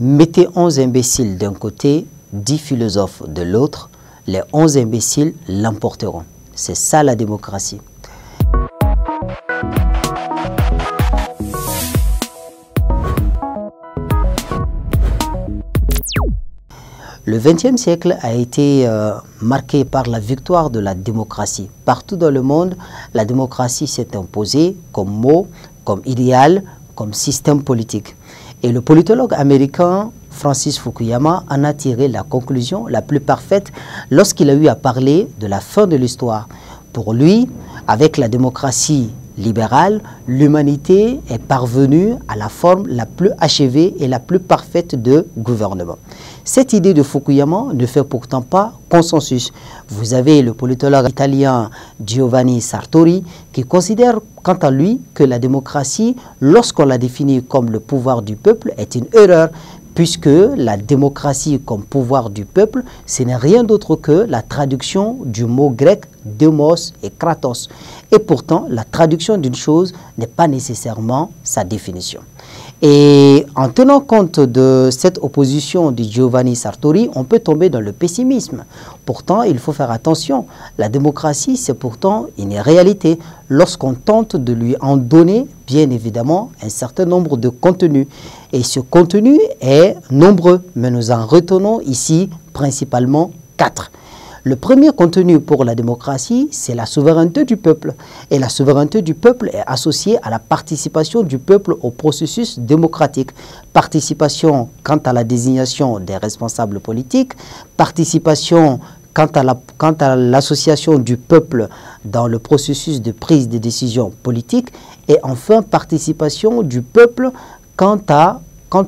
Mettez 11 imbéciles d'un côté, 10 philosophes de l'autre, les 11 imbéciles l'emporteront. C'est ça la démocratie. Le XXe siècle a été marqué par la victoire de la démocratie. Partout dans le monde, la démocratie s'est imposée comme mot, comme idéal, comme système politique. Et le politologue américain Francis Fukuyama en a tiré la conclusion la plus parfaite lorsqu'il a eu à parler de la fin de l'histoire. Pour lui, avec la démocratie libérale, l'humanité est parvenue à la forme la plus achevée et la plus parfaite de gouvernement. Cette idée de Fukuyama ne fait pourtant pas consensus. Vous avez le politologue italien Giovanni Sartori qui considère quant à lui que la démocratie, lorsqu'on la définit comme le pouvoir du peuple, est une erreur, puisque la démocratie comme pouvoir du peuple, ce n'est rien d'autre que la traduction du mot grec démos et kratos. Et pourtant, la traduction d'une chose n'est pas nécessairement sa définition. Et en tenant compte de cette opposition de Giovanni Sartori, on peut tomber dans le pessimisme. Pourtant, il faut faire attention. La démocratie, c'est pourtant une réalité lorsqu'on tente de lui en donner, bien évidemment, un certain nombre de contenus. Et ce contenu est nombreux, mais nous en retenons ici principalement 4. Le premier contenu pour la démocratie, c'est la souveraineté du peuple. Et la souveraineté du peuple est associée à la participation du peuple au processus démocratique. Participation quant à la désignation des responsables politiques, participation quant à l'association du peuple dans le processus de prise de décision politique, et enfin participation du peuple quant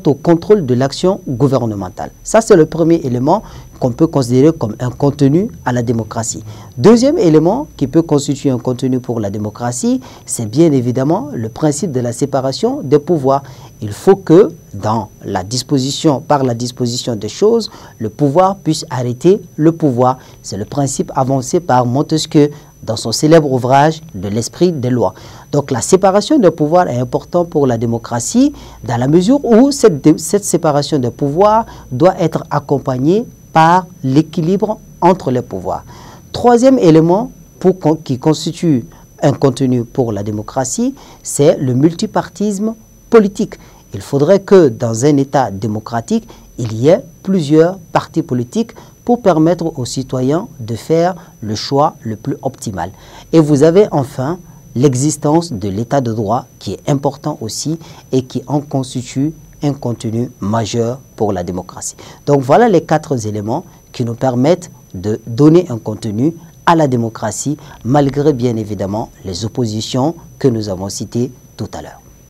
au contrôle de l'action gouvernementale. Ça, c'est le premier élément qu'on peut considérer comme un contenu à la démocratie. Deuxième élément qui peut constituer un contenu pour la démocratie, c'est bien évidemment le principe de la séparation des pouvoirs. Il faut que, par la disposition des choses, le pouvoir puisse arrêter le pouvoir. C'est le principe avancé par Montesquieu dans son célèbre ouvrage de l'esprit des lois. Donc la séparation des pouvoirs est importante pour la démocratie dans la mesure où cette séparation des pouvoirs doit être accompagnée par l'équilibre entre les pouvoirs. Troisième élément qui constitue un contenu pour la démocratie, c'est le multipartisme politique. Il faudrait que dans un État démocratique, il y ait plusieurs partis politiques pour permettre aux citoyens de faire le choix le plus optimal. Et vous avez enfin l'existence de l'état de droit qui est important aussi et qui en constitue un contenu majeur pour la démocratie. Donc voilà les 4 éléments qui nous permettent de donner un contenu à la démocratie malgré bien évidemment les oppositions que nous avons citées tout à l'heure.